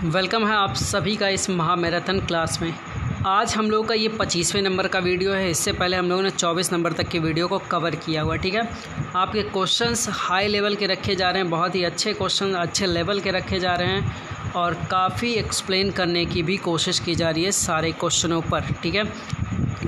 Welcome है आप सभी का इस महामैराथन क्लास में। आज हम लोगों का ये 25वें नंबर का वीडियो है। इससे पहले हम लोगों ने 24 नंबर तक के वीडियो को कवर किया हुआ। ठीक है, आपके क्वेश्चंस हाई लेवल के रखे जा रहे हैं, बहुत ही अच्छे क्वेश्चन अच्छे लेवल के रखे जा रहे हैं और काफ़ी एक्सप्लेन करने की भी कोशिश की जा रही है सारे क्वेश्चनों पर। ठीक है,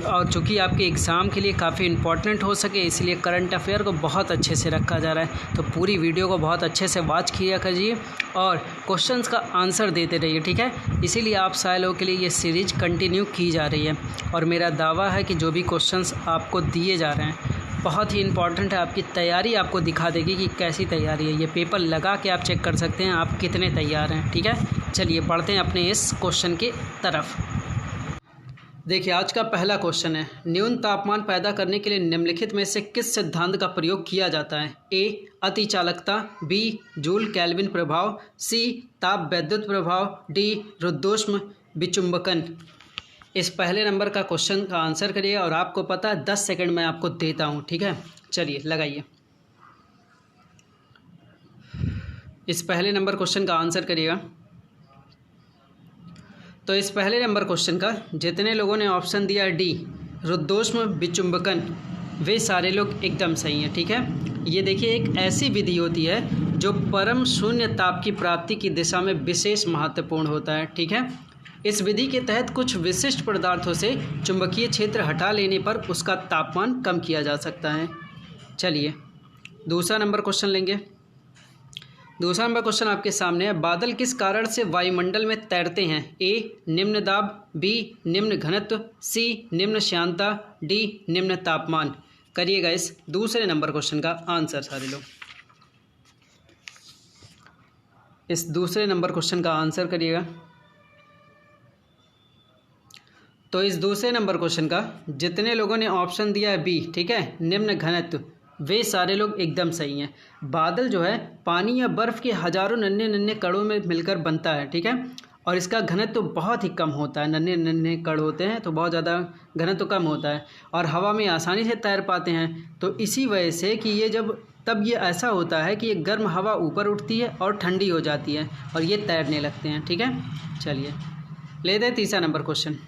और चूँकि आपके एग्ज़ाम के लिए काफ़ी इंपॉर्टेंट हो सके इसलिए करंट अफेयर को बहुत अच्छे से रखा जा रहा है। तो पूरी वीडियो को बहुत अच्छे से वॉच किया करिए और क्वेश्चंस का आंसर देते रहिए। ठीक है, इसीलिए आप सारे लोगों के लिए ये सीरीज कंटिन्यू की जा रही है और मेरा दावा है कि जो भी क्वेश्चंस आपको दिए जा रहे हैं बहुत ही इंपॉर्टेंट है। आपकी तैयारी आपको दिखा देगी कि कैसी तैयारी है। ये पेपर लगा के आप चेक कर सकते हैं आप कितने तैयार हैं। ठीक है, चलिए बढ़ते हैं अपने इस क्वेश्चन की तरफ। देखिए, आज का पहला क्वेश्चन है, न्यून तापमान पैदा करने के लिए निम्नलिखित में से किस सिद्धांत का प्रयोग किया जाता है? ए अतिचालकता, बी जूल केल्विन प्रभाव, सी ताप वैद्युत प्रभाव, डी रुद्धोष्म विचुंबकन। इस पहले नंबर का क्वेश्चन का आंसर करिएगा और आपको पता है 10 सेकंड में आपको देता हूँ। ठीक है, चलिए लगाइए। इस पहले नंबर क्वेश्चन का आंसर करिएगा। तो इस पहले नंबर क्वेश्चन का जितने लोगों ने ऑप्शन दिया डी रुद्धोष्म विचुंबकन, वे सारे लोग एकदम सही हैं। ठीक है, ये देखिए एक ऐसी विधि होती है जो परम शून्य ताप की प्राप्ति की दिशा में विशेष महत्वपूर्ण होता है। ठीक है, इस विधि के तहत कुछ विशिष्ट पदार्थों से चुंबकीय क्षेत्र हटा लेने पर उसका तापमान कम किया जा सकता है। चलिए दूसरा नंबर क्वेश्चन लेंगे। दूसरा नंबर क्वेश्चन आपके सामने है, बादल किस कारण से वायुमंडल में तैरते हैं? ए निम्न दाब, बी निम्न घनत्व, सी निम्न श्यानता, डी निम्न तापमान। करिएगा इस दूसरे नंबर क्वेश्चन का आंसर सारे लोग। इस दूसरे नंबर क्वेश्चन का आंसर करिएगा। तो इस दूसरे नंबर क्वेश्चन का जितने लोगों ने ऑप्शन दिया है बी, ठीक है, निम्न घनत्व, वे सारे लोग एकदम सही हैं। बादल जो है पानी या बर्फ़ के हज़ारों नन्हे नन्हे कणों में मिलकर बनता है। ठीक है, और इसका घनत्व तो बहुत ही कम होता है। नन्हे नन्हे कण होते हैं तो बहुत ज़्यादा घनत्व तो कम होता है और हवा में आसानी से तैर पाते हैं। तो इसी वजह से कि ये ऐसा होता है कि ये गर्म हवा ऊपर उठती है और ठंडी हो जाती है और ये तैरने लगते हैं। ठीक है, चलिए लेते हैं तीसरा नंबर क्वेश्चन।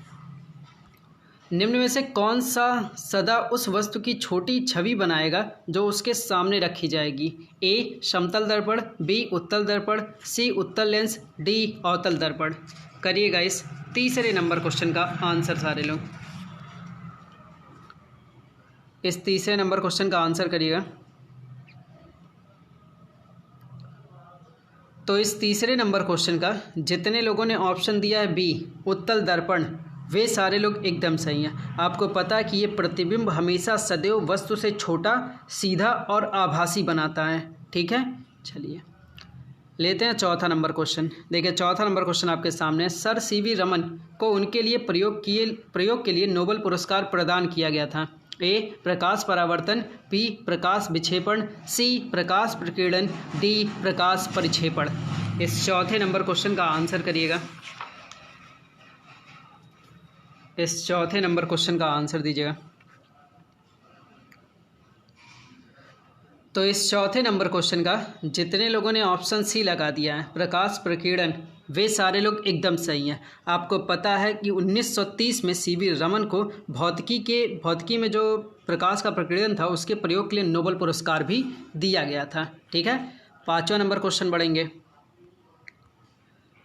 निम्न में से कौन सा सदा उस वस्तु की छोटी छवि बनाएगा जो उसके सामने रखी जाएगी? ए समतल दर्पण, बी उत्तल दर्पण, सी उत्तल लेंस, डी अवतल दर्पण। करिएगा इस तीसरे नंबर क्वेश्चन का आंसर सारे लोग। इस तीसरे नंबर क्वेश्चन का आंसर करिएगा। तो इस तीसरे नंबर क्वेश्चन का जितने लोगों ने ऑप्शन दिया है बी उत्तल दर्पण, वे सारे लोग एकदम सही हैं। आपको पता है कि ये प्रतिबिंब हमेशा सदैव वस्तु से छोटा, सीधा और आभासी बनाता है। ठीक है, चलिए लेते हैं चौथा नंबर क्वेश्चन। देखिए चौथा नंबर क्वेश्चन आपके सामने, सर सीवी रमन को उनके लिए प्रयोग के लिए नोबेल पुरस्कार प्रदान किया गया था। ए प्रकाश परावर्तन, बी प्रकाश विक्षेपण, सी प्रकाश प्रकीर्णन, डी प्रकाश परिक्षेपण। इस चौथे नंबर क्वेश्चन का आंसर करिएगा। इस चौथे नंबर क्वेश्चन का आंसर दीजिएगा। तो इस चौथे नंबर क्वेश्चन का जितने लोगों ने ऑप्शन सी लगा दिया है प्रकाश प्रकीर्णन, वे सारे लोग एकदम सही हैं। आपको पता है कि 1930 में सीवी रमन को भौतिकी में जो प्रकाश का प्रकीर्णन था उसके प्रयोग के लिए नोबेल पुरस्कार भी दिया गया था। ठीक है, पाँचवा नंबर क्वेश्चन बढ़ेंगे।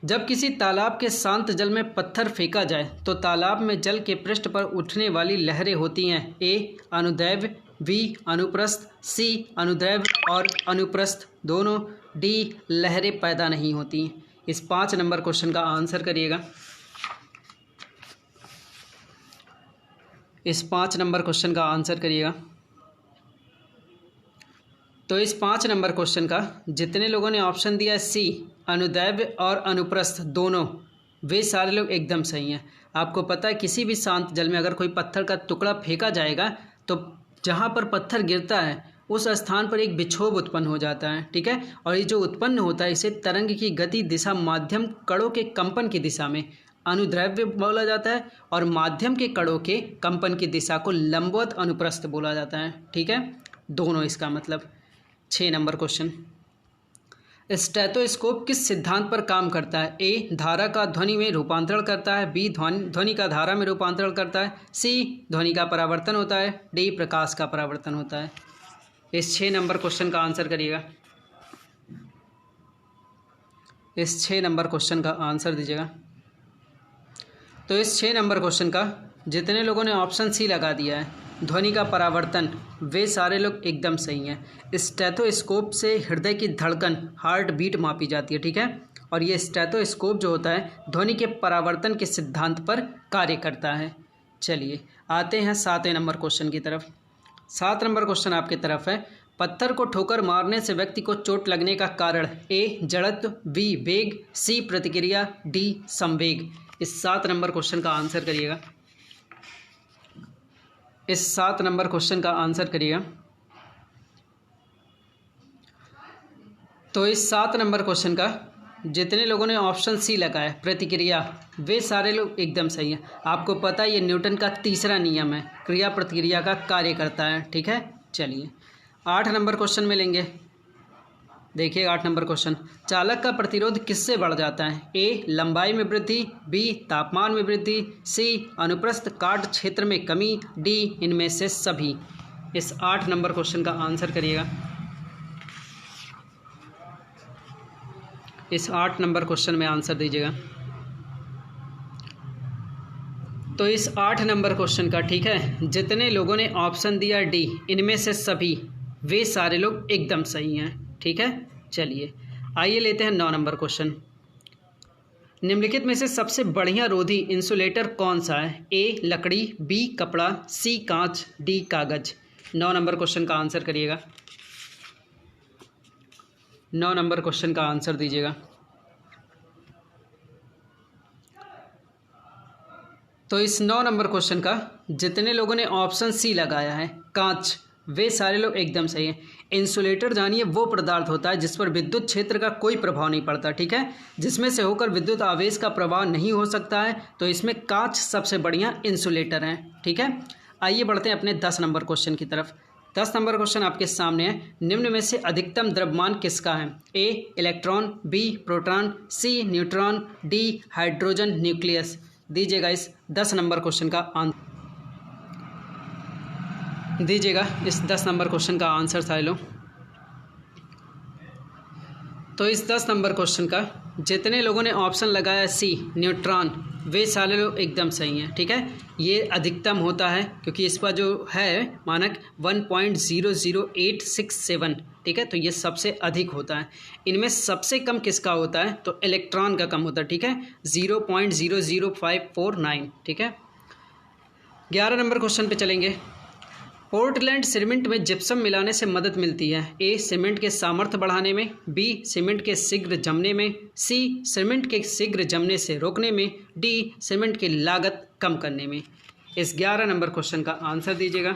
जब किसी तालाब के शांत जल में पत्थर फेंका जाए तो तालाब में जल के पृष्ठ पर उठने वाली लहरें होती हैं। ए अनुदैर्घ्य, बी अनुप्रस्थ, सी अनुदैर्घ्य और अनुप्रस्थ दोनों, डी लहरें पैदा नहीं होती। इस 5 नंबर क्वेश्चन का आंसर करिएगा। इस 5 नंबर क्वेश्चन का आंसर करिएगा। तो इस 5 नंबर क्वेश्चन का जितने लोगों ने ऑप्शन दिया है सी अनुदैर्घ्य और अनुप्रस्थ दोनों, वे सारे लोग एकदम सही हैं। आपको पता है किसी भी शांत जल में अगर कोई पत्थर का टुकड़ा फेंका जाएगा तो जहाँ पर पत्थर गिरता है उस स्थान पर एक विक्षोभ उत्पन्न हो जाता है। ठीक है, और ये जो उत्पन्न होता है इसे तरंग की गति दिशा माध्यम कणों के कंपन की दिशा में अनुदैर्घ्य बोला जाता है और माध्यम के कणों के कंपन की दिशा को लंबवत अनुप्रस्थ बोला जाता है। ठीक है, दोनों इसका मतलब। 6 नंबर क्वेश्चन, स्टेथोस्कोप किस सिद्धांत पर काम करता है? ए धारा का ध्वनि में रूपांतरण करता है, बी ध्वनि का धारा में रूपांतरण करता है, सी ध्वनि का परावर्तन होता है, डी प्रकाश का परावर्तन होता है। इस 6 नंबर क्वेश्चन का आंसर करिएगा। इस 6 नंबर क्वेश्चन का आंसर दीजिएगा। तो इस 6 नंबर क्वेश्चन का जितने लोगों ने ऑप्शन सी लगा दिया है, ध्वनि का परावर्तन, वे सारे लोग एकदम सही हैं। स्टेथोस्कोप से हृदय की धड़कन, हार्ट बीट मापी जाती है, ठीक है। और ये स्टेथोस्कोप जो होता है ध्वनि के परावर्तन के सिद्धांत पर कार्य करता है। चलिए आते हैं 7वें नंबर क्वेश्चन की तरफ। 7 नंबर क्वेश्चन आपकी तरफ है। पत्थर को ठोकर मारने से व्यक्ति को चोट लगने का कारण? ए जड़त्व, बी वेग, सी प्रतिक्रिया, डी संवेग। इस 7 नंबर क्वेश्चन का आंसर करिएगा। इस 7 नंबर क्वेश्चन का आंसर करिएगा। तो इस 7 नंबर क्वेश्चन का जितने लोगों ने ऑप्शन सी लगाया प्रतिक्रिया, वे सारे लोग एकदम सही हैं। आपको पता है ये न्यूटन का तीसरा नियम है, क्रिया प्रतिक्रिया का कार्य करता है, ठीक है। चलिए 8 नंबर क्वेश्चन में लेंगे। देखिए 8 नंबर क्वेश्चन, चालक का प्रतिरोध किससे बढ़ जाता है? ए लंबाई में वृद्धि, बी तापमान में वृद्धि, सी अनुप्रस्थ काट क्षेत्र में कमी, डी इनमें से सभी। इस 8 नंबर क्वेश्चन का आंसर करिएगा। इस 8 नंबर क्वेश्चन में आंसर दीजिएगा। तो इस 8 नंबर क्वेश्चन का, ठीक है, जितने लोगों ने ऑप्शन दिया डी इनमें से सभी, वे सारे लोग एकदम सही हैं, ठीक है। चलिए आइए लेते हैं 9 नंबर क्वेश्चन। निम्नलिखित में से सबसे बढ़िया रोधी इंसुलेटर कौन सा है? ए लकड़ी, बी कपड़ा, सी कांच, डी कागज। 9 नंबर क्वेश्चन का आंसर करिएगा। 9 नंबर क्वेश्चन का आंसर दीजिएगा। तो इस 9 नंबर क्वेश्चन का जितने लोगों ने ऑप्शन सी लगाया है कांच, वे सारे लोग एकदम सही हैं। इंसुलेटर जानिए वो पदार्थ होता है जिस पर विद्युत क्षेत्र का कोई प्रभाव नहीं पड़ता, ठीक है, जिसमें से होकर विद्युत आवेश का प्रवाह नहीं हो सकता है। तो इसमें कांच सबसे बढ़िया इंसुलेटर है, ठीक है। आइए बढ़ते हैं अपने 10 नंबर क्वेश्चन की तरफ। 10 नंबर क्वेश्चन आपके सामने है। निम्न में से अधिकतम द्रव्यमान किसका है? ए इलेक्ट्रॉन, बी प्रोटॉन, सी न्यूट्रॉन, डी हाइड्रोजन न्यूक्लियस। दीजिएगा इस 10 नंबर क्वेश्चन का आंसर। दीजिएगा इस 10 नंबर क्वेश्चन का आंसर सारे लोग। तो इस 10 नंबर क्वेश्चन का जितने लोगों ने ऑप्शन लगाया सी न्यूट्रॉन, वे सारे लोग एकदम सही हैं, ठीक है। ये अधिकतम होता है क्योंकि इसका जो है मानक 1.00867, ठीक है, तो ये सबसे अधिक होता है। इनमें सबसे कम किसका होता है? तो इलेक्ट्रॉन का कम होता है, ठीक है, 0.00549, ठीक है। 11 नंबर क्वेश्चन पे चलेंगे। पोर्टलैंड सीमेंट में जिप्सम मिलाने से मदद मिलती है? ए सीमेंट के सामर्थ्य बढ़ाने में, बी सीमेंट के शीघ्र जमने में, सी सीमेंट के शीघ्र जमने से रोकने में, डी सीमेंट की लागत कम करने में। इस 11 नंबर क्वेश्चन का आंसर दीजिएगा।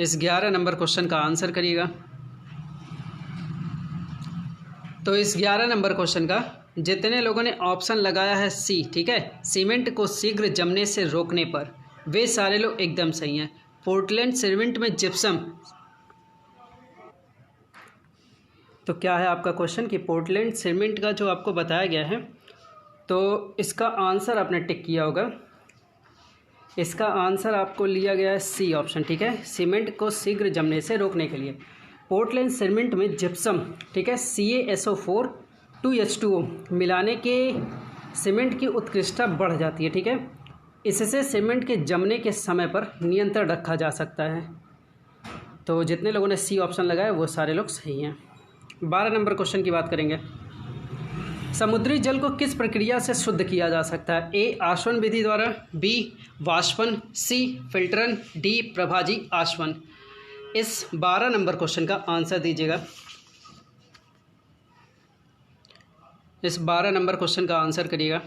इस 11 नंबर क्वेश्चन का आंसर करिएगा। तो इस 11 नंबर क्वेश्चन का जितने लोगों ने ऑप्शन लगाया है सी, ठीक है, सीमेंट को शीघ्र जमने से रोकने पर, वे सारे लोग एकदम सही हैं। पोर्टलैंड सीमेंट में जिप्सम, तो क्या है आपका क्वेश्चन कि पोर्टलैंड सीमेंट का जो आपको बताया गया है, तो इसका आंसर आपने टिक किया होगा। इसका आंसर आपको लिया गया है सी ऑप्शन, ठीक है, सीमेंट को शीघ्र जमने से रोकने के लिए। पोर्टलैंड सीमेंट में जिप्सम, ठीक है, CaSO4 2H2O मिलाने के सीमेंट की उत्कृष्टता बढ़ जाती है, ठीक है। इससे सीमेंट के जमने के समय पर नियंत्रण रखा जा सकता है। तो जितने लोगों ने सी ऑप्शन लगाया वो सारे लोग सही हैं। 12 नंबर क्वेश्चन की बात करेंगे। समुद्री जल को किस प्रक्रिया से शुद्ध किया जा सकता है? ए आसवन विधि द्वारा, बी वाष्पन, सी फिल्टरन, डी प्रभाजी आसवन। इस 12 नंबर क्वेश्चन का आंसर दीजिएगा। इस 12 नंबर क्वेश्चन का आंसर करिएगा।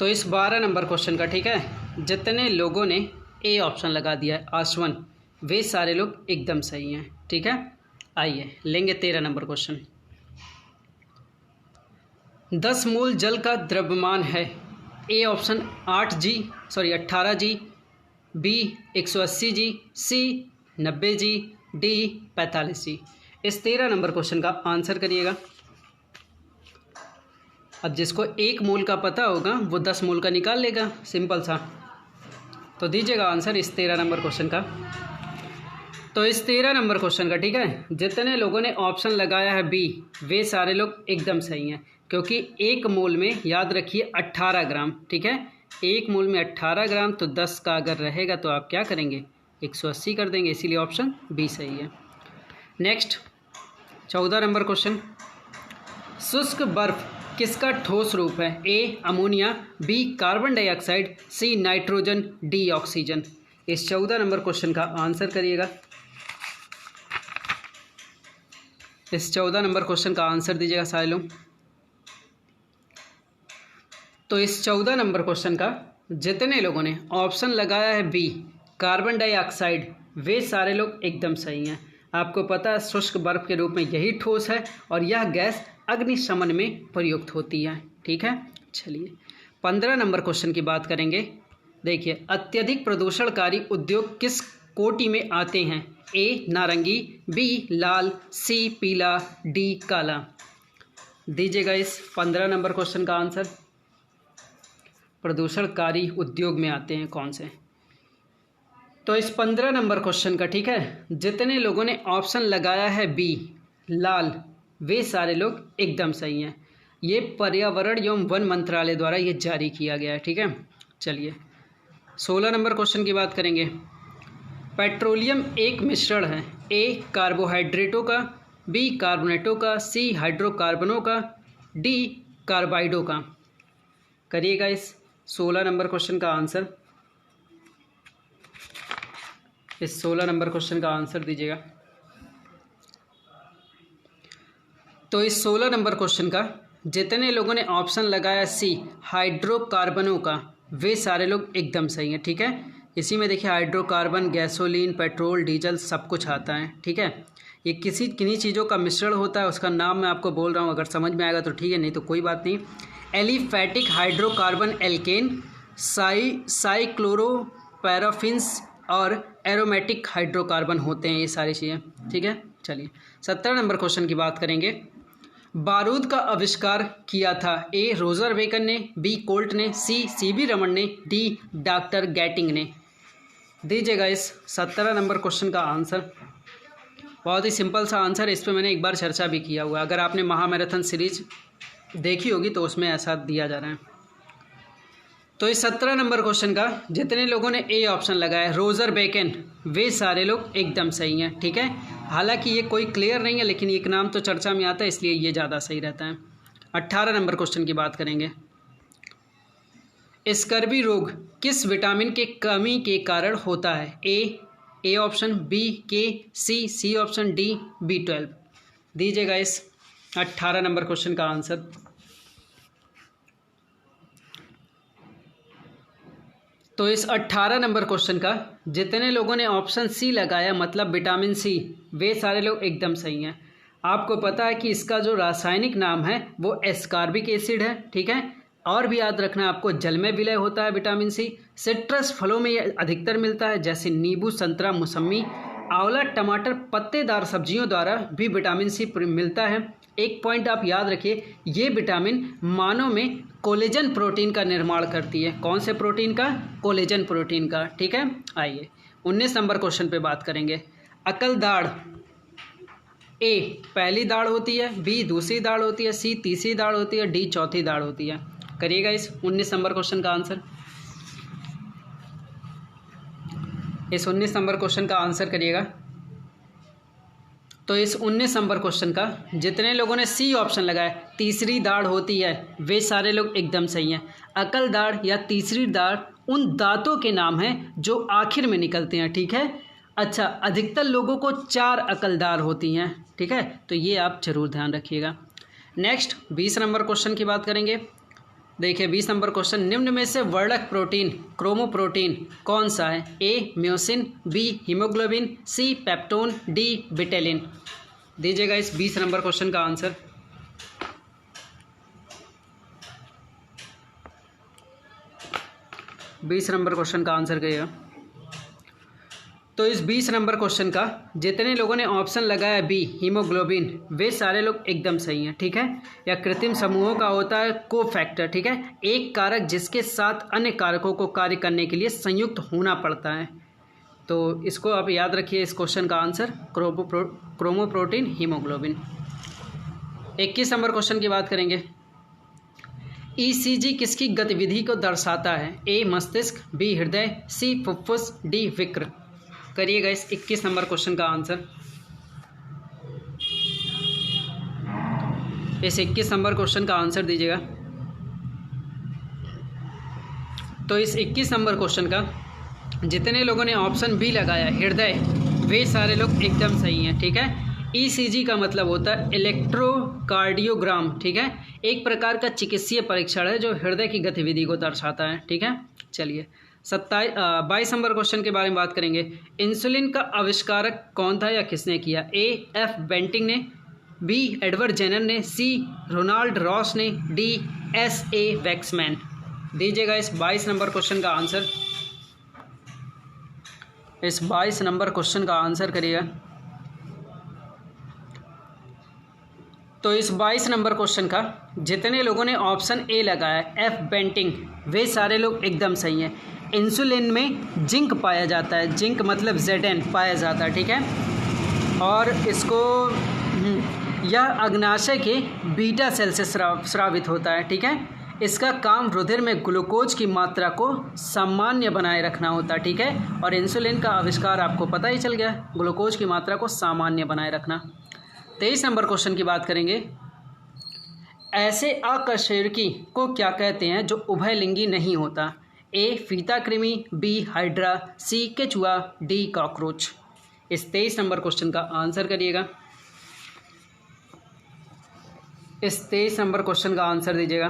तो इस 12 नंबर क्वेश्चन का, ठीक है, जितने लोगों ने ए ऑप्शन लगा दिया है आसवन, वे सारे लोग एकदम सही हैं, ठीक है। आइए लेंगे 13 नंबर क्वेश्चन। 10 मोल जल का द्रव्यमान है? A option 18G, B 180G, C 90G, D 45G। इस 13 नंबर क्वेश्चन का आंसर करिएगा। अब जिसको 1 मोल का पता होगा वो 10 मोल का निकाल लेगा, सिंपल सा। तो दीजिएगा आंसर इस 13 नंबर क्वेश्चन का। तो इस 13 नंबर क्वेश्चन का, ठीक है, जितने लोगों ने ऑप्शन लगाया है बी वे सारे लोग एकदम सही हैं, क्योंकि 1 मोल में याद रखिए 18 ग्राम, ठीक है। 1 मोल में 18 ग्राम, तो 10 का अगर रहेगा तो आप क्या करेंगे, 180 कर देंगे, इसीलिए ऑप्शन बी सही है। नेक्स्ट 14 नंबर क्वेश्चन, शुष्क बर्फ किसका ठोस रूप है? A ammonia, B carbon dioxide, C nitrogen, D oxygen. इस 14 नंबर क्वेश्चन का आंसर करिएगा। इस 14 नंबर क्वेश्चन का आंसर दीजिएगा सारे लोग। तो इस 14 नंबर क्वेश्चन का जितने लोगों ने ऑप्शन लगाया है बी कार्बन डाइऑक्साइड वे सारे लोग एकदम सही हैं। आपको पता है शुष्क बर्फ के रूप में यही ठोस है और यह गैस अग्निशमन में प्रयुक्त होती है, ठीक है। चलिए 15 नंबर क्वेश्चन की बात करेंगे। देखिए, अत्यधिक प्रदूषणकारी उद्योग किस कोटि में आते हैं? ए नारंगी, बी लाल, सी पीला, डी काला। दीजिएगा इस 15 नंबर क्वेश्चन का आंसर। प्रदूषणकारी उद्योग में आते हैं कौन से? तो इस 15 नंबर क्वेश्चन का, ठीक है, जितने लोगों ने ऑप्शन लगाया है बी लाल वे सारे लोग एकदम सही हैं। ये पर्यावरण एवं वन मंत्रालय द्वारा ये जारी किया गया है, ठीक है। चलिए 16 नंबर क्वेश्चन की बात करेंगे। पेट्रोलियम एक मिश्रण है, ए कार्बोहाइड्रेटों का, बी कार्बोनेटों का, सी हाइड्रोकार्बनों का, डी कार्बाइडों का। करिएगा इस 16 नंबर क्वेश्चन का आंसर। इस 16 नंबर क्वेश्चन का आंसर दीजिएगा। तो इस 16 नंबर क्वेश्चन का जितने लोगों ने ऑप्शन लगाया सी हाइड्रोकार्बनों का वे सारे लोग एकदम सही हैं, ठीक है। इसी में देखिए हाइड्रोकार्बन, गैसोलीन, पेट्रोल, डीजल सब कुछ आता है, ठीक है। ये किन्हीं चीज़ों का मिश्रण होता है, उसका नाम मैं आपको बोल रहा हूँ, अगर समझ में आएगा तो ठीक है, नहीं तो कोई बात नहीं। एलिफैटिक हाइड्रोकार्बन एल्केन, साइक्लोरोपैराफिन्स और एरोमेटिक हाइड्रोकार्बन होते हैं ये सारी चीज़ें, ठीक है। चलिए 17 नंबर क्वेश्चन की बात करेंगे। बारूद का आविष्कार किया था? ए रोजर बेकन ने, बी कोल्ट ने, सी सीवी रमन ने, डी डॉक्टर गैटिंग ने। दीजिएगा इस 17 नंबर क्वेश्चन का आंसर। बहुत ही सिंपल सा आंसर है, इस पर मैंने एक बार चर्चा भी किया हुआ है। अगर आपने महामैराथन सीरीज देखी होगी तो उसमें ऐसा दिया जा रहा है। तो इस 17 नंबर क्वेश्चन का जितने लोगों ने ए ऑप्शन लगाया रोजर बेकन वे सारे लोग एकदम सही हैं, ठीक है। हालांकि ये कोई क्लियर नहीं है, लेकिन एक नाम तो चर्चा में आता है, इसलिए ये ज़्यादा सही रहता है। 18 नंबर क्वेश्चन की बात करेंगे। स्कर्वी रोग किस विटामिन के कमी के कारण होता है? ए ऑप्शन, बी के, सी ऑप्शन, डी B12। दीजिएगा इस 18 नंबर क्वेश्चन का आंसर। तो इस 18 नंबर क्वेश्चन का जितने लोगों ने ऑप्शन सी लगाया मतलब विटामिन सी वे सारे लोग एकदम सही हैं। आपको पता है कि इसका जो रासायनिक नाम है वो एस्कॉर्बिक एसिड है, ठीक है। और भी याद रखना आपको, जल में विलय होता है विटामिन सी। सिट्रस फलों में ये अधिकतर मिलता है, जैसे नींबू, संतरा, मौसमी, आंवला, टमाटर, पत्तेदार सब्जियों द्वारा भी विटामिन सी मिलता है। एक पॉइंट आप याद रखिए, ये विटामिन मानव में कोलेजन प्रोटीन का निर्माण करती है। कौन से प्रोटीन का? कोलेजन प्रोटीन का, ठीक है। आइए 19 नंबर क्वेश्चन पे बात करेंगे। अकल दाढ़ ए पहली दाढ़ होती है, बी दूसरी दाढ़ होती है, सी तीसरी दाढ़ होती है, डी चौथी दाढ़ होती है। करिएगा इस 19 नंबर क्वेश्चन का आंसर। इस 19 नंबर क्वेश्चन का आंसर करिएगा। तो इस 19 नंबर क्वेश्चन का जितने लोगों ने सी ऑप्शन लगाया तीसरी दाढ़ होती है वे सारे लोग एकदम सही हैं। अकल दाढ़ या तीसरी दाढ़ उन दांतों के नाम हैं जो आखिर में निकलते हैं, ठीक है। अच्छा, अधिकतर लोगों को 4 अकलदार होती हैं, ठीक है, तो ये आप जरूर ध्यान रखिएगा। नेक्स्ट 20 नंबर क्वेश्चन की बात करेंगे। देखिए 20 नंबर क्वेश्चन, निम्न में से वर्णक प्रोटीन क्रोमोप्रोटीन कौन सा है? ए म्योसिन, बी हीमोग्लोबिन, सी पेप्टोन, डी विटेलिन। दीजिएगा इस 20 नंबर क्वेश्चन का आंसर। बीस नंबर क्वेश्चन का आंसर करिएगा। तो इस 20 नंबर क्वेश्चन का जितने लोगों ने ऑप्शन लगाया बी हीमोग्लोबिन, वे सारे लोग एकदम सही हैं, ठीक है। या कृत्रिम समूहों का होता है कोफैक्टर, ठीक है, एक कारक जिसके साथ अन्य कारकों को कार्य करने के लिए संयुक्त होना पड़ता है। तो इसको आप याद रखिए, इस क्वेश्चन का answer chromoprotein haemoglobin. 21 number question की बात करेंगे। ईसीजी किसकी गतिविधि को दर्शाता है? ए मस्तिष्क, बी हृदय, सी फुफ्फुस, डी विक्र। करिएगा इस 21 नंबर क्वेश्चन का आंसर। इस 21 नंबर क्वेश्चन का आंसर दीजिएगा। तो इस 21 नंबर क्वेश्चन का जितने लोगों ने ऑप्शन बी लगाया हृदय, वे सारे लोग एकदम सही हैं, ठीक है। ईसीजी का मतलब होता है इलेक्ट्रोकार्डियोग्राम, ठीक है, एक प्रकार का चिकित्सीय परीक्षण है जो हृदय की गतिविधि को दर्शाता है, ठीक है। चलिए 22 नंबर क्वेश्चन के बारे में बात करेंगे। इंसुलिन का आविष्कारक कौन था या किसने किया? ए एफ बेंटिंग ने, बी एडवर्ड जेनर ने, सी रोनाल्ड रॉस ने, डी एस ए वैक्समैन। दीजिएगा इस 22 नंबर क्वेश्चन का आंसर। इस 22 नंबर क्वेश्चन का आंसर करिएगा। तो इस 22 नंबर क्वेश्चन का जितने लोगों ने ऑप्शन ए लगाया एफ बेंटिंग, वे सारे लोग एकदम सही हैं। इंसुलिन में जिंक पाया जाता है, जिंक मतलब Zn पाया जाता है, ठीक है। और इसको यह अग्नाशय के बीटा सेल से स्रावित होता है, ठीक है। इसका काम रुधिर में ग्लूकोज की मात्रा को सामान्य बनाए रखना होता है, ठीक है। और इंसुलिन का आविष्कार आपको पता ही चल गया, ग्लूकोज की मात्रा को सामान्य बनाए रखना। 23 नंबर क्वेश्चन की बात करेंगे। ऐसे अकशेरुकी को क्या कहते हैं जो उभयलिंगी नहीं होता? ए फीता कृमि, बी हाइड्रा, सी केचुआ, डी कॉकरोच। इस 23 नंबर क्वेश्चन का आंसर करिएगा। इस 23 नंबर क्वेश्चन का आंसर दीजिएगा।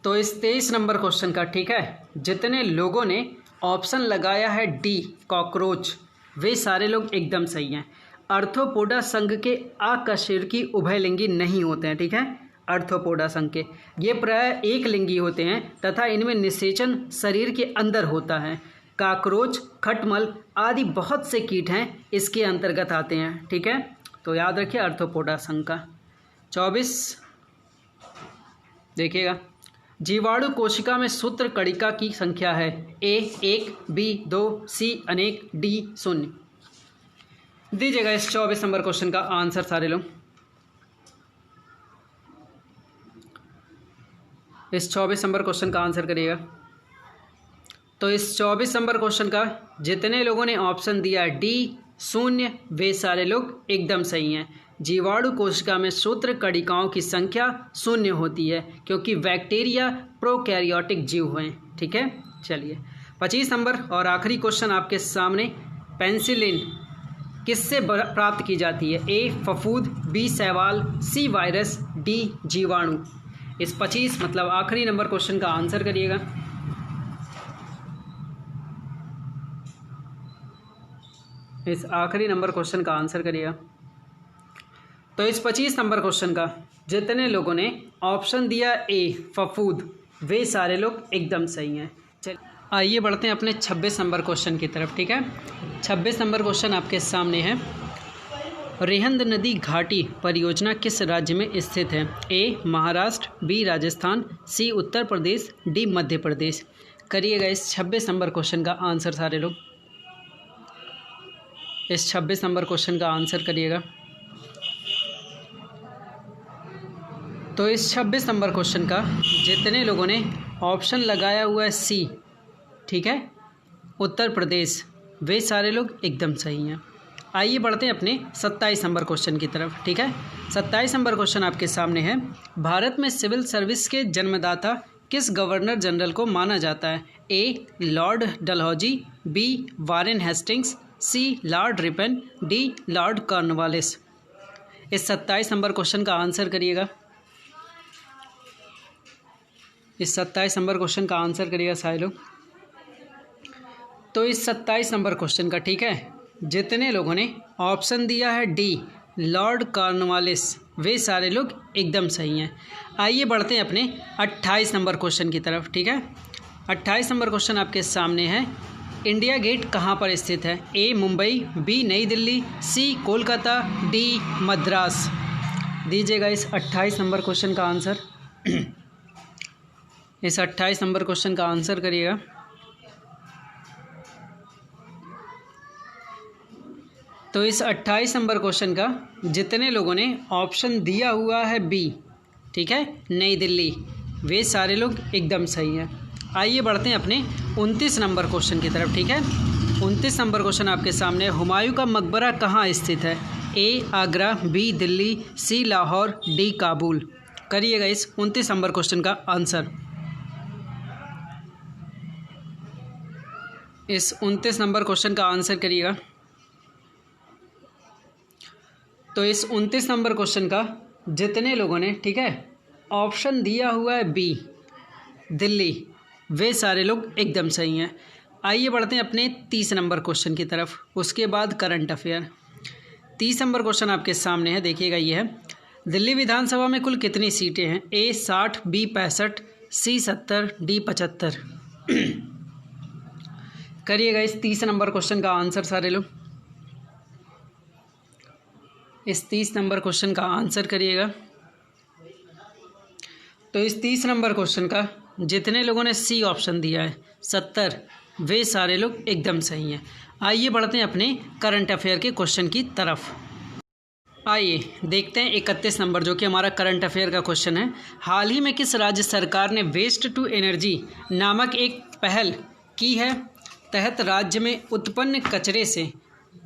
तो इस 23 नंबर क्वेश्चन का, ठीक है, जितने लोगों ने ऑप्शन लगाया है डी कॉकरोच, वे सारे लोग एकदम सही हैं। आर्थ्रोपोडा संघ के अकशेरुकी उभयलिंगी नहीं होते हैं, ठीक है। आर्थ्रोपोडा संघ के ये प्रायः एक लिंगी होते हैं तथा इनमें निषेचन शरीर के अंदर होता है। काकरोच, खटमल आदि बहुत से कीट हैं इसके अंतर्गत आते हैं, ठीक है। तो याद रखिए आर्थ्रोपोडा संघ का। 24 देखिएगा। जीवाणु कोशिका में सूत्र कणिका की संख्या है? ए 1, बी 2, सी अनेक, डी 0। दीजिएगा इस 24 नंबर क्वेश्चन का आंसर सारे लोग। इस 24 नंबर क्वेश्चन का आंसर करिएगा। तो इस 24 नंबर क्वेश्चन का जितने लोगों ने ऑप्शन दिया डी 0, वे सारे लोग एकदम सही हैं। जीवाणु कोशिका में सूत्र कणिकाओं की संख्या 0 होती है क्योंकि बैक्टीरिया प्रोकैरियोटिक जीव हैं, ठीक है। चलिए 25 नंबर और आखिरी क्वेश्चन आपके सामने। पेनिसिलिन किससे प्राप्त की जाती है? ए फफूंद, बी शैवाल, सी वायरस, डी जीवाणु। इस 25 मतलब आखिरी नंबर क्वेश्चन का आंसर करिएगा। इस आखिरी नंबर क्वेश्चन का आंसर करिएगा। तो इस 25 नंबर क्वेश्चन का जितने लोगों ने ऑप्शन दिया ए फफूंद, वे सारे लोग एकदम सही हैं। चलिए आइए बढ़ते हैं अपने 26 नंबर क्वेश्चन की तरफ, ठीक है। 26 नंबर क्वेश्चन आपके सामने है। रिहंद नदी घाटी परियोजना किस राज्य में स्थित है? ए महाराष्ट्र, बी राजस्थान, सी उत्तर प्रदेश, डी मध्य प्रदेश। करिएगा इस 26 नंबर क्वेश्चन का आंसर सारे लोग। इस 26 नंबर क्वेश्चन का आंसर करिएगा। तो इस 26 नंबर क्वेश्चन का जितने लोगों ने ऑप्शन लगाया हुआ है सी, ठीक है, उत्तर प्रदेश, वे सारे लोग एकदम सही हैं। आइए बढ़ते हैं अपने 27 नंबर क्वेश्चन की तरफ, ठीक है। 27 नंबर क्वेश्चन आपके सामने है। भारत में सिविल सर्विस के जन्मदाता किस गवर्नर जनरल को माना जाता है? A lord Dalhousie, B Warren Hastings, C lord Ripon, D lord Cornwallis. इस 27 नंबर क्वेश्चन का आंसर करिएगा। इस 27 नंबर क्वेश्चन का आंसर करिएगा सारे लोग। तो इस 27 नंबर क्वेश्चन का, ठीक है, जितने लोगों ने ऑप्शन दिया है डी लॉर्ड कॉर्नवालिस, वे सारे लोग एकदम सही हैं। आइए बढ़ते हैं अपने 28 नंबर क्वेश्चन की तरफ। ठीक है, 28 नंबर क्वेश्चन आपके सामने है। इंडिया गेट कहाँ पर स्थित है? ए मुंबई, बी नई दिल्ली, सी कोलकाता, डी मद्रास। दीजिएगा इस 28 नंबर क्वेश्चन का आंसर। इस 28 नंबर क्वेश्चन का आंसर करिएगा। तो इस 28 नंबर क्वेश्चन का जितने लोगों ने ऑप्शन दिया हुआ है बी, ठीक है, नई दिल्ली, वे सारे लोग एकदम सही हैं। आइए बढ़ते हैं अपने 29 नंबर क्वेश्चन की तरफ। ठीक है, 29 नंबर क्वेश्चन आपके सामने। हुमायूं का मकबरा कहाँ स्थित है? ए आगरा, बी दिल्ली, सी लाहौर, डी काबुल। करिएगा इस 29 नंबर क्वेश्चन का आंसर। इस 29 नंबर क्वेश्चन का आंसर करिएगा। तो इस 29 नंबर क्वेश्चन का जितने लोगों ने, ठीक है, ऑप्शन दिया हुआ है बी दिल्ली, वे सारे लोग एकदम सही हैं। आइए बढ़ते हैं अपने 30 नंबर क्वेश्चन की तरफ, उसके बाद करंट अफेयर। 30 नंबर क्वेश्चन आपके सामने है, देखिएगा ये है। दिल्ली विधानसभा में कुल कितनी सीटें हैं? ए 60, बी 65, सी 70, डी 75। करिएगा इस 30 नंबर क्वेश्चन का आंसर सारे लोग। इस 30 नंबर क्वेश्चन का आंसर करिएगा। तो इस 30 नंबर क्वेश्चन का जितने लोगों ने सी ऑप्शन दिया है 70, वे सारे लोग एकदम सही हैं। आइए बढ़ते हैं अपने करंट अफेयर के क्वेश्चन की तरफ। आइए देखते हैं 31 नंबर, जो कि हमारा करंट अफेयर का क्वेश्चन है। हाल ही में किस राज्य सरकार ने वेस्ट टू एनर्जी नामक एक पहल की है? तहत राज्य में उत्पन्न कचरे से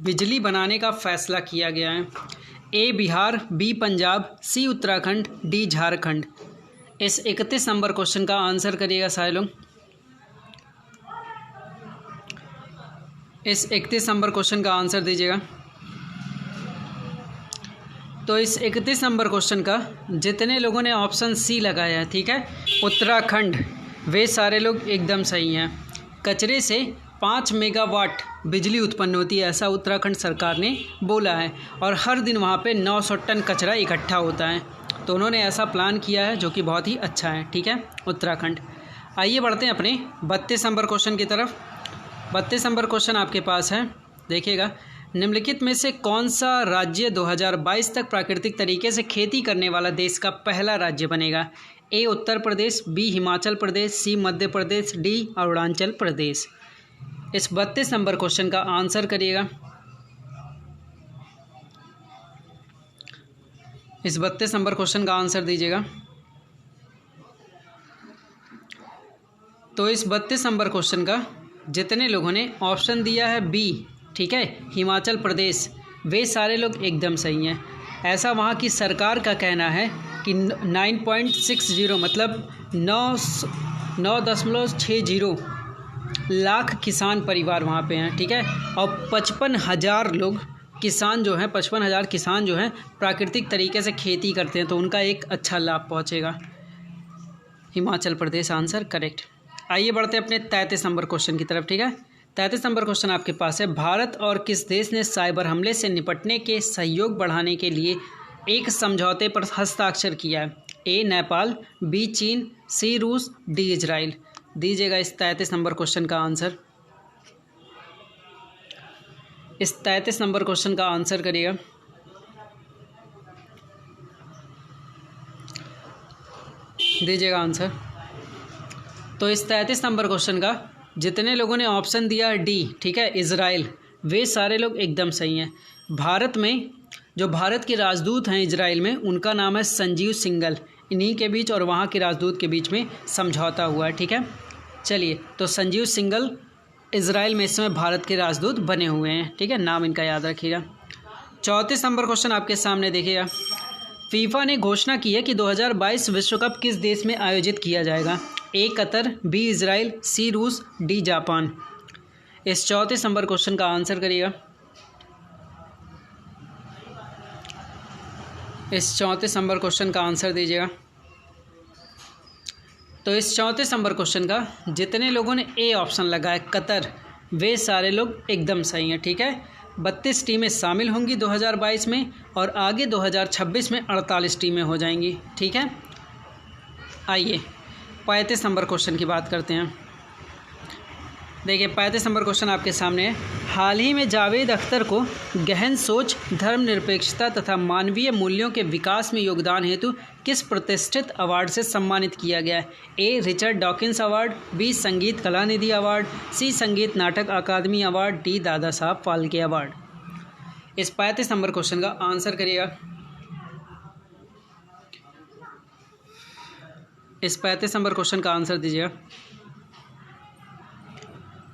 बिजली बनाने का फैसला किया गया है। ए बिहार, बी पंजाब, सी उत्तराखंड, डी झारखंड। इस 31 नंबर क्वेश्चन का आंसर करिएगा सारे लोग। इस 31 नंबर क्वेश्चन का आंसर दीजिएगा। तो इस 31 नंबर क्वेश्चन का जितने लोगों ने ऑप्शन सी लगाया है, ठीक है, उत्तराखंड, वे सारे लोग एकदम सही हैं। कचरे से 5 मेगावाट बिजली उत्पन्न होती है, ऐसा उत्तराखंड सरकार ने बोला है, और हर दिन वहाँ पे 900 टन कचरा इकट्ठा होता है। तो उन्होंने ऐसा प्लान किया है, जो कि बहुत ही अच्छा है। ठीक है, उत्तराखंड। आइए बढ़ते हैं अपने 32 नंबर क्वेश्चन की तरफ। 32 नंबर क्वेश्चन आपके पास है, देखिएगा। निम्नलिखित में से कौन सा राज्य 2022 तक प्राकृतिक तरीके से खेती करने वाला देश का पहला राज्य बनेगा? ए उत्तर प्रदेश, बी हिमाचल प्रदेश, सी मध्य प्रदेश, डी अरुणाचल प्रदेश। इस 32 नंबर क्वेश्चन का आंसर करिएगा। इस 32 नंबर क्वेश्चन का आंसर दीजिएगा। तो इस 32 नंबर क्वेश्चन का जितने लोगों ने ऑप्शन दिया है बी, ठीक है, हिमाचल प्रदेश, वे सारे लोग एकदम सही हैं। ऐसा वहाँ की सरकार का कहना है कि 9.60 मतलब 9.60 लाख किसान परिवार वहाँ पे हैं। ठीक है, और 55,000 लोग किसान जो हैं, 55,000 किसान जो हैं प्राकृतिक तरीके से खेती करते हैं, तो उनका एक अच्छा लाभ पहुँचेगा। Himachal Pradesh answer correct. आइए बढ़ते हैं अपने 33 नंबर क्वेश्चन की तरफ। ठीक है, 33 नंबर क्वेश्चन आपके पास है। भारत और किस देश ने साइबर हमले से निपटने के सहयोग बढ़ाने के लिए एक समझौते पर हस्ताक्षर किया है? ए नेपाल, बी चीन, सी रूस, डी इजराइल। दीजिएगा इस 33 नंबर क्वेश्चन का आंसर। इस 33 नंबर क्वेश्चन का आंसर करिएगा। दीजिएगा आंसर। तो इस 33 नंबर क्वेश्चन का जितने लोगों ने ऑप्शन दिया डी, ठीक है, इजराइल, वे सारे लोग एकदम सही हैं। भारत में जो भारत के राजदूत हैं इजराइल में, उनका नाम है संजीव सिंघल। इन्हीं के बीच और वहाँ के राजदूत के बीच में समझौता हुआ है। ठीक है, चलिए, तो संजीव सिंघल इजराइल में इस समय भारत के राजदूत बने हुए हैं। ठीक है, नाम इनका याद रखिएगा। 34 नंबर क्वेश्चन आपके सामने देखिएगा। फीफा ने घोषणा की है कि 2022 विश्व कप किस देश में आयोजित किया जाएगा? ए कतर, बी इजराइल, सी रूस, डी जापान। इस 34 नंबर क्वेश्चन का आंसर करिएगा। इस 34 नंबर क्वेश्चन का आंसर दीजिएगा। तो इस 34 नंबर क्वेश्चन का जितने लोगों ने ए ऑप्शन लगाया कतर, वे सारे लोग एकदम सही हैं। ठीक है, 32 टीमें शामिल होंगी 2022 में, और आगे 2026 में 48 टीमें हो जाएंगी। ठीक है, आइए 35 नंबर क्वेश्चन की बात करते हैं। देखिए 35 नंबर क्वेश्चन आपके सामने है। हाल ही में जावेद अख्तर को गहन सोच, धर्मनिरपेक्षता तथा मानवीय मूल्यों के विकास में योगदान हेतु किस प्रतिष्ठित अवार्ड से सम्मानित किया गया है? A. Richard Dawkins award, B. Sangeet Kalanidhi award, सी. संगीत नाटक अकादमी award, D. Dada Saheb Phalke award. इस 35 नंबर क्वेश्चन का आंसर करिएगा। इस 35 नंबर क्वेश्चन का आंसर दीजिएगा।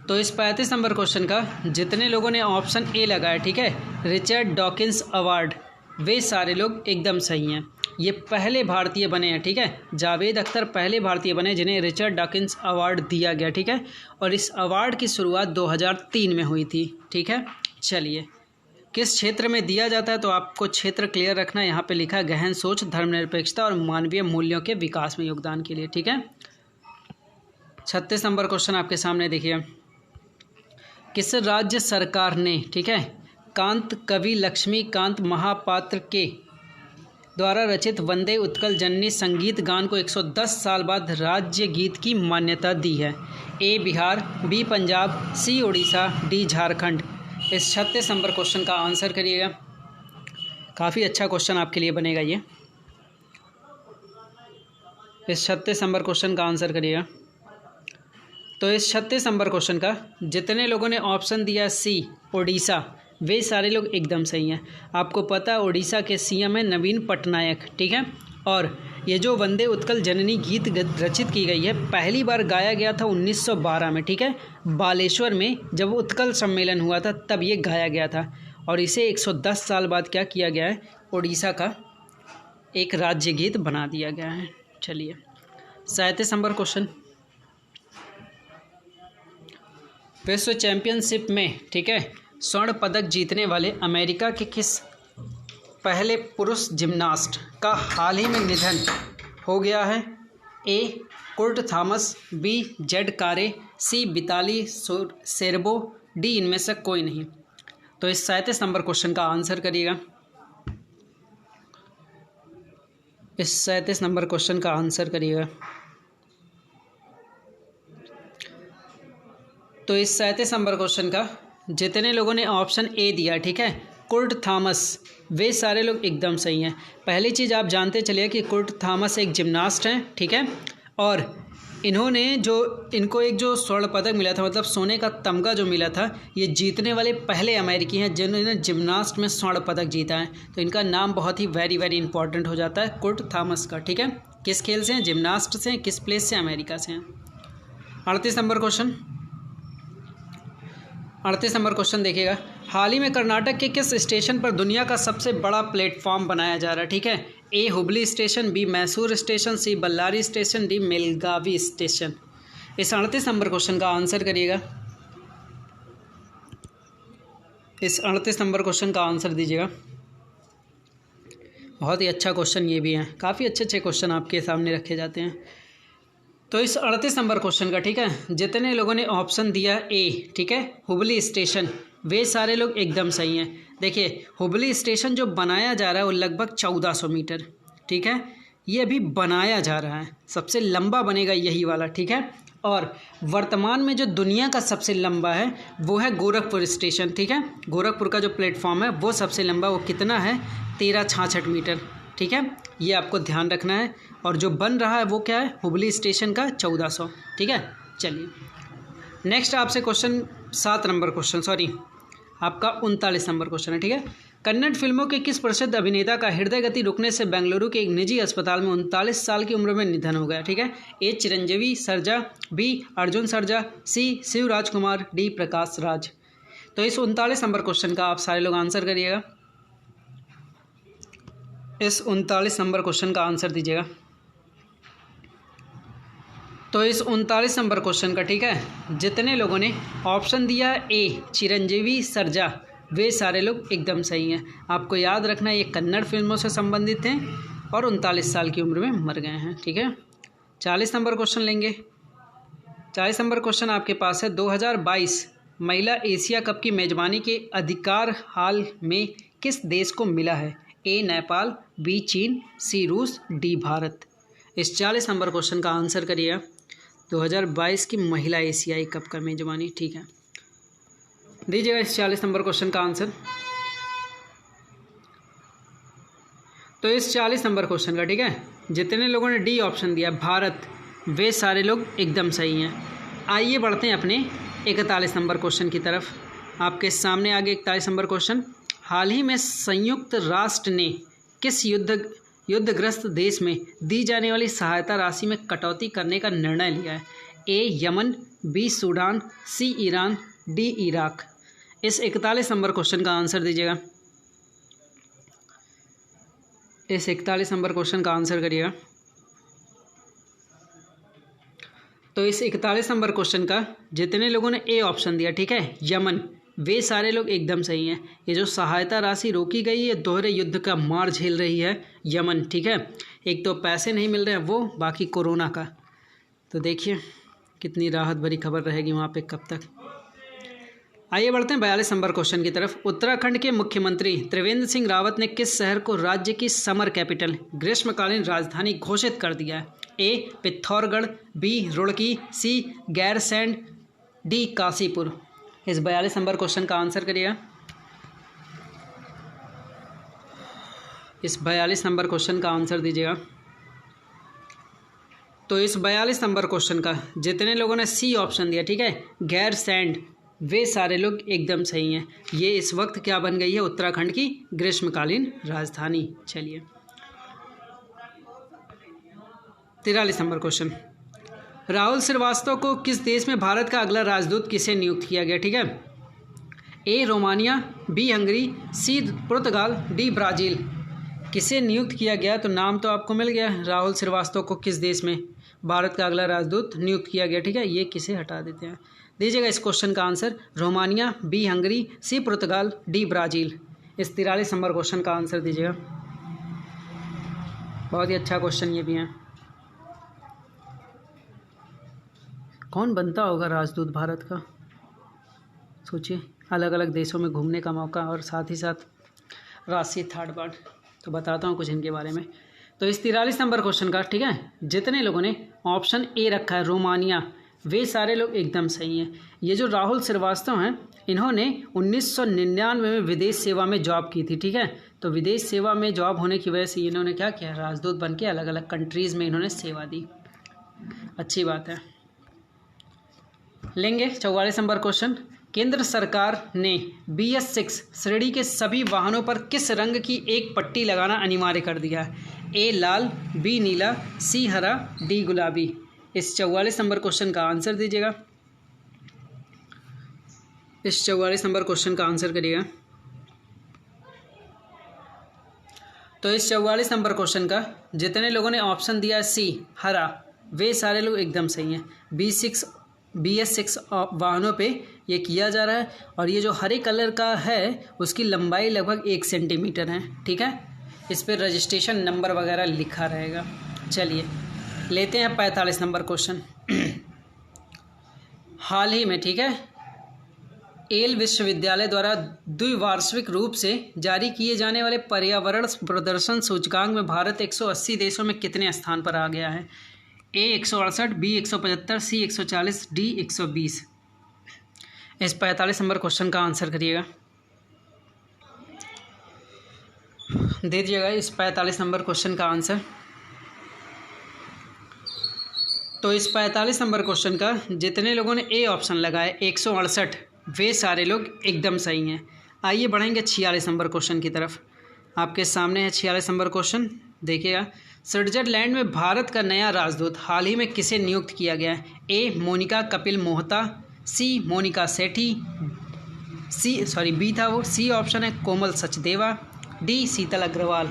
तो इस 35 नंबर क्वेश्चन का जितने लोगों ने ऑप्शन ए लगाया, ठीक है, रिचर्ड डॉकिंस अवार्ड, वे सारे लोग एकदम सही हैं। ये पहले भारतीय बने हैं, ठीक है, जावेद अख्तर पहले भारतीय बने जिन्हें रिचर्ड डॉकिंस अवार्ड दिया गया, ठीक है। और इस अवार्ड की शुरुआत 2003 में हुई थी, ठीक है। चलिए, किस क्षेत्र में दिया जाता है तो आपको क्षेत्र क्लियर रखना है। यहाँ पे लिखा गहन सोच, धर्मनिरपेक्षता और मानवीय मूल्यों के विकास में योगदान के लिए, ठीक है। 36 नंबर क्वेश्चन आपके सामने देखिए। किस राज्य सरकार ने, ठीक है, कांत कवि लक्ष्मीकांत महापात्र के द्वारा रचित वंदे उत्कल जननी संगीत गान को 110 साल बाद राज्य गीत की मान्यता दी है? ए. बिहार, बी. पंजाब, सी. उड़ीसा, डी. झारखंड। इस 36 नंबर क्वेश्चन का आंसर करिएगा। काफ़ी अच्छा क्वेश्चन आपके लिए बनेगा ये। इस 36 नंबर क्वेश्चन का आंसर करिएगा। तो इस 36 नंबर क्वेश्चन का जितने लोगों ने ऑप्शन दिया सी उड़ीसा, वे सारे लोग एकदम सही हैं। आपको पता है उड़ीसा के सीएम है नवीन पटनायक, ठीक है। और ये जो वंदे उत्कल जननी गीत रचित की गई है, पहली बार गाया गया था 1912 में, ठीक है, बालेश्वर में जब उत्कल सम्मेलन हुआ था तब ये गाया गया था। और इसे 110 साल बाद क्या किया गया है, उड़ीसा का एक राज्य गीत बना दिया गया है। चलिए 37 नंबर क्वेश्चन। विश्व चैंपियनशिप में, ठीक है, स्वर्ण पदक जीतने वाले अमेरिका के किस पहले पुरुष जिम्नास्ट का हाल ही में निधन हो गया है? ए. Kurt Thomas, B. जेड कारे, सी. Vitaly सेरेबो, D. इनमें से कोई नहीं। तो इस 37 नंबर क्वेश्चन का आंसर करिएगा। इस 37 नंबर क्वेश्चन का आंसर करिएगा। तो इस 37 नंबर क्वेश्चन का जितने लोगों ने ऑप्शन ए दिया, ठीक है, कुर्ट थॉमस, वे सारे लोग एकदम सही हैं। पहली चीज़ आप जानते चलिए कि कुर्ट थॉमस एक जिम्नास्ट हैं, ठीक है, और इन्होंने इनको एक जो स्वर्ण पदक मिला था, मतलब सोने का तमगा जो मिला था, ये जीतने वाले पहले अमेरिकी हैं जिन्होंने जिम्नास्ट में स्वर्ण पदक जीता है। तो इनका नाम बहुत ही वेरी वेरी इंपॉर्टेंट हो जाता है, कुर्ट थॉमस का, ठीक है। किस खेल से हैं? जिम्नास्ट से हैं। किस प्लेस से? अमेरिका से हैं। 38 नंबर क्वेश्चन। 38 नंबर क्वेश्चन देखिएगा। हाल ही में कर्नाटक के किस स्टेशन पर दुनिया का सबसे बड़ा प्लेटफॉर्म बनाया जा रहा है? ठीक है, A. Hubli station, B. Mysore station, C. Ballari station, D. Melagavi station. इस 38 नंबर क्वेश्चन का आंसर करिएगा। इस 38 नंबर क्वेश्चन का आंसर दीजिएगा। बहुत ही अच्छा क्वेश्चन ये भी है, काफ़ी अच्छे अच्छे क्वेश्चन आपके सामने रखे जाते हैं। तो इस 38 नंबर क्वेश्चन का, ठीक है, जितने लोगों ने ऑप्शन दिया ए, ठीक है, हुबली स्टेशन, वे सारे लोग एकदम सही हैं। देखिए हुबली स्टेशन जो बनाया जा रहा है वो लगभग 1400 मीटर, ठीक है, ये अभी बनाया जा रहा है। सबसे लंबा बनेगा यही वाला, ठीक है। और वर्तमान में जो दुनिया का सबसे लंबा है वो है गोरखपुर स्टेशन, ठीक है। गोरखपुर का जो प्लेटफॉर्म है वो सबसे लंबा, वो कितना है? 1366 मीटर, ठीक है, ये आपको ध्यान रखना है। और जो बन रहा है वो क्या है? हुबली स्टेशन का 1400, ठीक है। चलिए नेक्स्ट आपसे क्वेश्चन 7 नंबर क्वेश्चन, सॉरी आपका 39 नंबर क्वेश्चन है, ठीक है। कन्नड़ फिल्मों के किस प्रसिद्ध अभिनेता का हृदय गति रुकने से बेंगलुरु के एक निजी अस्पताल में 39 साल की उम्र में निधन हो गया? ठीक है, ए. चिरंजीवी सरजा, बी. अर्जुन सरजा, सी. शिव राजकुमार, डी. प्रकाश राज। तो इस 39 नंबर क्वेश्चन का आप सारे लोग आंसर करिएगा। इस 39 नंबर क्वेश्चन का आंसर दीजिएगा। तो इस 39 नंबर क्वेश्चन का, ठीक है, जितने लोगों ने ऑप्शन दिया ए चिरंजीवी सरजा, वे सारे लोग एकदम सही हैं। आपको याद रखना ये कन्नड़ फिल्मों से संबंधित हैं और 39 साल की उम्र में मर गए हैं, ठीक है। 40 नंबर क्वेश्चन लेंगे। 40 नंबर क्वेश्चन आपके पास है, 2022 महिला एशिया कप की मेजबानी के अधिकार हाल में किस देश को मिला है? ए. नेपाल, बी. चीन, सी. रूस, डी. भारत। इस 40 नंबर क्वेश्चन का आंसर करिएगा। 2022 की महिला एशियाई कप का मेजबानी, ठीक है। दीजिएगा इस 40 नंबर क्वेश्चन का आंसर। तो इस 40 नंबर क्वेश्चन का, ठीक है, जितने लोगों ने डी ऑप्शन दिया भारत, वे सारे लोग एकदम सही हैं। आइए बढ़ते हैं अपने 41 नंबर क्वेश्चन की तरफ। आपके सामने आगे 41 नंबर क्वेश्चन। हाल ही में संयुक्त राष्ट्र ने किस युद्धग्रस्त देश में दी जाने वाली सहायता राशि में कटौती करने का निर्णय लिया है? ए यमन, बी सूडान, सी ईरान, डी इराक। इस 41 नंबर क्वेश्चन का आंसर दीजिएगा। इस 41 नंबर क्वेश्चन का आंसर करिएगा। तो इस 41 नंबर क्वेश्चन का जितने लोगों ने ए ऑप्शन दिया, ठीक है, यमन, वे सारे लोग एकदम सही हैं। ये जो सहायता राशि रोकी गई है, दोहरे युद्ध का मार झेल रही है यमन, ठीक है। एक तो पैसे नहीं मिल रहे हैं वो, बाकी कोरोना का। तो देखिए कितनी राहत भरी खबर रहेगी वहाँ पे कब तक। आइए बढ़ते हैं 42 नंबर क्वेश्चन की तरफ। उत्तराखंड के मुख्यमंत्री त्रिवेंद्र सिंह रावत ने किस शहर को राज्य की समर कैपिटल, ग्रीष्मकालीन राजधानी घोषित कर दिया है? ए पिथौरागढ़, बी रुड़की, सी गैरसैंण, डी काशीपुर। इस 42 नंबर क्वेश्चन का आंसर करिएगा। इस 42 नंबर क्वेश्चन का आंसर दीजिएगा। तो इस 42 नंबर क्वेश्चन का जितने लोगों ने सी ऑप्शन दिया, ठीक है, गैरसैंण, वे सारे लोग एकदम सही हैं। ये इस वक्त क्या बन गई है? उत्तराखंड की ग्रीष्मकालीन राजधानी। चलिए 43 नंबर क्वेश्चन। राहुल श्रीवास्तव को किस देश में भारत का अगला राजदूत किसे नियुक्त किया गया? ठीक है, ए रोमानिया, बी हंगरी, सी पुर्तगाल, डी ब्राज़ील। किसे नियुक्त किया गया? तो नाम तो आपको मिल गया, राहुल श्रीवास्तव को किस देश में भारत का अगला राजदूत नियुक्त किया गया। ठीक है, ये किसे हटा देते हैं। दीजिएगा इस क्वेश्चन का आंसर। रोमानिया, बी हंगरी, सी पुर्तगाल, डी ब्राज़ील। इस 43 नंबर क्वेश्चन का आंसर दीजिएगा। बहुत ही अच्छा क्वेश्चन ये भी है। कौन बनता होगा राजदूत भारत का? सोचिए, अलग अलग देशों में घूमने का मौका और साथ ही साथ राशि थर्ड पार्ट। तो बताता हूँ कुछ इनके बारे में। तो इस 43 नंबर क्वेश्चन का, ठीक है, जितने लोगों ने ऑप्शन ए रखा है रोमानिया, वे सारे लोग एकदम सही हैं। ये जो राहुल श्रीवास्तव हैं, इन्होंने 1999 में विदेश सेवा में जॉब की थी। ठीक है, तो विदेश सेवा में जॉब होने की वजह से इन्होंने क्या किया, राजदूत बन के अलग अलग कंट्रीज़ में इन्होंने सेवा दी। अच्छी बात है। लेंगे 44 नंबर क्वेश्चन। केंद्र सरकार ने BS6 श्रेणी के सभी वाहनों पर किस रंग की एक पट्टी लगाना अनिवार्य कर दिया है? ए लाल, बी नीला, सी हरा, डी गुलाबी। इस 44 नंबर क्वेश्चन का आंसर दीजिएगा। इस 44 नंबर क्वेश्चन का आंसर करिएगा। तो इस 44 नंबर क्वेश्चन का जितने लोगों ने ऑप्शन दिया सी हरा, वे सारे लोग एकदम सही हैं। BS6 वाहनों पे ये किया जा रहा है और ये जो हरे कलर का है उसकी लंबाई लगभग 1 सेंटीमीटर है। ठीक है, इस पर रजिस्ट्रेशन नंबर वगैरह लिखा रहेगा। चलिए लेते हैं 45 नंबर क्वेश्चन। हाल ही में, ठीक है, येल विश्वविद्यालय द्वारा द्विवार्षिक रूप से जारी किए जाने वाले पर्यावरण प्रदर्शन सूचकांक में भारत 180 देशों में कितने स्थान पर आ गया है? ए 168, बी 175, सी 140, डी 120। इस 45 नंबर क्वेश्चन का आंसर करिएगा। दे दीजिएगा इस 45 नंबर क्वेश्चन का आंसर। तो इस 45 नंबर क्वेश्चन का जितने लोगों ने ए ऑप्शन लगाए 168, वे सारे लोग एकदम सही हैं। आइए बढ़ेंगे 46 नंबर क्वेश्चन की तरफ। आपके सामने है 46 नंबर क्वेश्चन, देखिएगा। स्विट्जरलैंड में भारत का नया राजदूत हाल ही में किसे नियुक्त किया गया है? ए मोनिका कपिल मोहता, सी मोनिका सेठी, बी था वो, सी ऑप्शन है कोमल सचदेवा, डी शीतल अग्रवाल।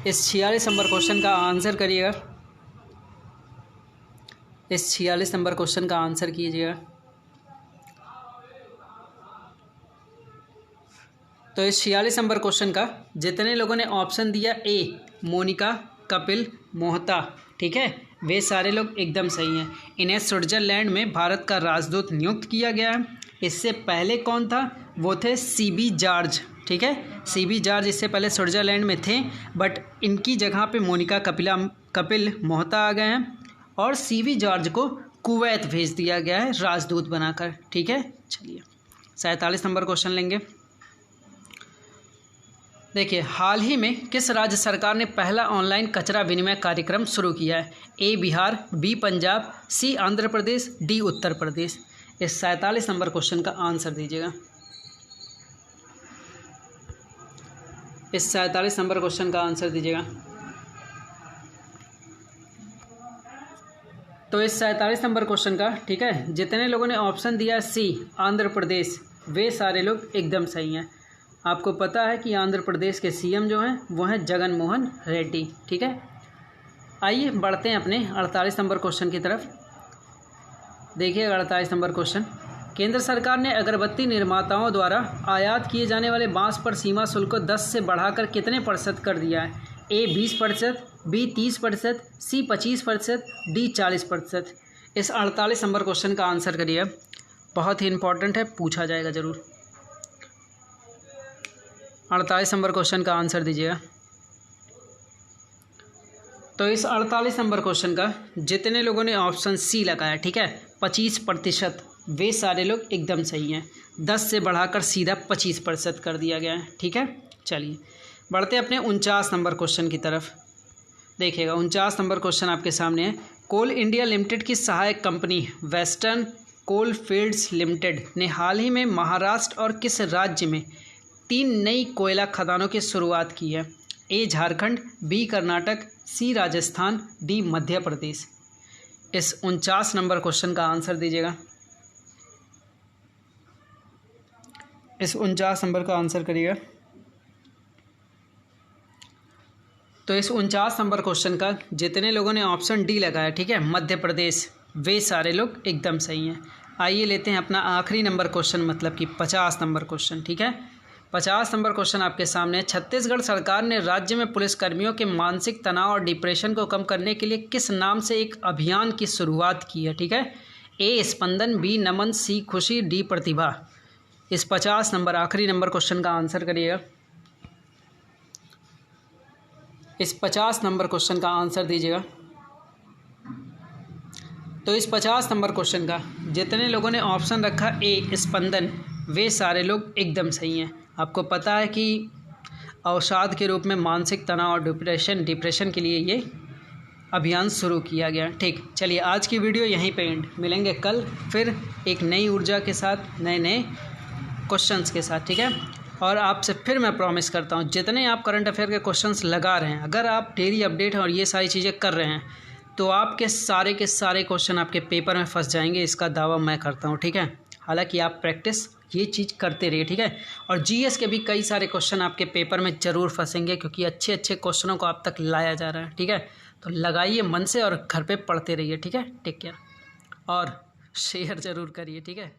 इस 46 नंबर क्वेश्चन का आंसर करिएगा। इस 46 नंबर क्वेश्चन का आंसर कीजिएगा। तो इस 46 नंबर क्वेश्चन का जितने लोगों ने ऑप्शन दिया ए मोनिका कपिल मोहता, ठीक है, वे सारे लोग एकदम सही हैं। इन्हें स्विट्जरलैंड में भारत का राजदूत नियुक्त किया गया है। इससे पहले कौन था? वो थे CB जॉर्ज। ठीक है। CB जॉर्ज इससे पहले स्विट्ज़रलैंड में थे, बट इनकी जगह पे मोनिका कपिल मोहता आ गए हैं और CB जॉर्ज को कुवैत भेज दिया गया है राजदूत बनाकर, ठीक है। चलिए 47 नंबर क्वेश्चन लेंगे। देखिए, हाल ही में किस राज्य सरकार ने पहला ऑनलाइन कचरा विनिमय कार्यक्रम शुरू किया है? A Bihar, B Punjab, C Andhra Pradesh, D Uttar Pradesh. इस 47 नंबर क्वेश्चन का आंसर दीजिएगा। इस 47 नंबर क्वेश्चन का आंसर दीजिएगा। तो इस 47 नंबर क्वेश्चन का, ठीक है, जितने लोगों ने ऑप्शन दिया C आंध्र प्रदेश, वे सारे लोग एकदम सही हैं। आपको पता है कि आंध्र प्रदेश के CM जो हैं वो हैं जगन मोहन रेड्डी, ठीक है। आइए बढ़ते हैं अपने 48 नंबर क्वेश्चन की तरफ। देखिए 48 नंबर क्वेश्चन, केंद्र सरकार ने अगरबत्ती निर्माताओं द्वारा आयात किए जाने वाले बांस पर सीमा शुल्क को 10 से बढ़ाकर कितने % कर दिया है? A 20%, B 30%, C 25%, D 40%। इस 48 नंबर क्वेश्चन का आंसर करिए, बहुत ही इंपॉर्टेंट है, पूछा जाएगा ज़रूर। 48 नंबर क्वेश्चन का आंसर दीजिएगा। तो इस 48 नंबर क्वेश्चन का जितने लोगों ने ऑप्शन C लगाया, ठीक है, 25%, वे सारे लोग एकदम सही हैं। 10 से बढ़ाकर सीधा 25% कर दिया गया है, ठीक है। चलिए बढ़ते अपने 49 नंबर क्वेश्चन की तरफ। देखिएगा 49 नंबर क्वेश्चन आपके सामने है। कोल इंडिया लिमिटेड की सहायक कंपनी वेस्टर्न कोल फील्ड्स लिमिटेड ने हाल ही में महाराष्ट्र और किस राज्य में 3 नई कोयला खदानों की शुरुआत की है? A Jharkhand, B Karnataka, C Rajasthan, D Madhya Pradesh. इस 49 नंबर क्वेश्चन का आंसर दीजिएगा। इस 49 नंबर का आंसर करिएगा। तो इस 49 नंबर क्वेश्चन का जितने लोगों ने ऑप्शन D लगाया, ठीक है, मध्य प्रदेश, वे सारे लोग एकदम सही हैं। आइए लेते हैं अपना आखिरी नंबर क्वेश्चन, मतलब कि 50 नंबर क्वेश्चन, ठीक है। 50 नंबर क्वेश्चन आपके सामने है। छत्तीसगढ़ सरकार ने राज्य में पुलिसकर्मियों के मानसिक तनाव और डिप्रेशन को कम करने के लिए किस नाम से एक अभियान की शुरुआत की है? ठीक है, A Spandan, B Naman, C खुशी, D प्रतिभा। इस 50 नंबर आखिरी नंबर क्वेश्चन का आंसर करिएगा। इस 50 नंबर क्वेश्चन का आंसर दीजिएगा। तो इस 50 नंबर क्वेश्चन का जितने लोगों ने ऑप्शन रखा A स्पंदन, वे सारे लोग एकदम सही हैं। आपको पता है कि औषध के रूप में मानसिक तनाव और डिप्रेशन के लिए ये अभियान शुरू किया गया। ठीक, चलिए आज की वीडियो यहीं पे एंड। मिलेंगे कल फिर एक नई ऊर्जा के साथ, नए नए क्वेश्चंस के साथ, ठीक है। और आपसे फिर मैं प्रॉमिस करता हूँ, जितने आप करंट अफेयर के क्वेश्चंस लगा रहे हैं, अगर आप डेली अपडेट और ये सारी चीज़ें कर रहे हैं तो आपके सारे के सारे क्वेश्चन आपके पेपर में फंस जाएंगे, इसका दावा मैं करता हूँ, ठीक है। हालांकि आप प्रैक्टिस ये चीज़ करते रहिए, ठीक है। और जीएस के भी कई सारे क्वेश्चन आपके पेपर में ज़रूर फंसेंगे, क्योंकि अच्छे अच्छे क्वेश्चनों को आप तक लाया जा रहा है, ठीक है। तो लगाइए मन से और घर पे पढ़ते रहिए, ठीक है। टेक केयर और शेयर ज़रूर करिए, ठीक है।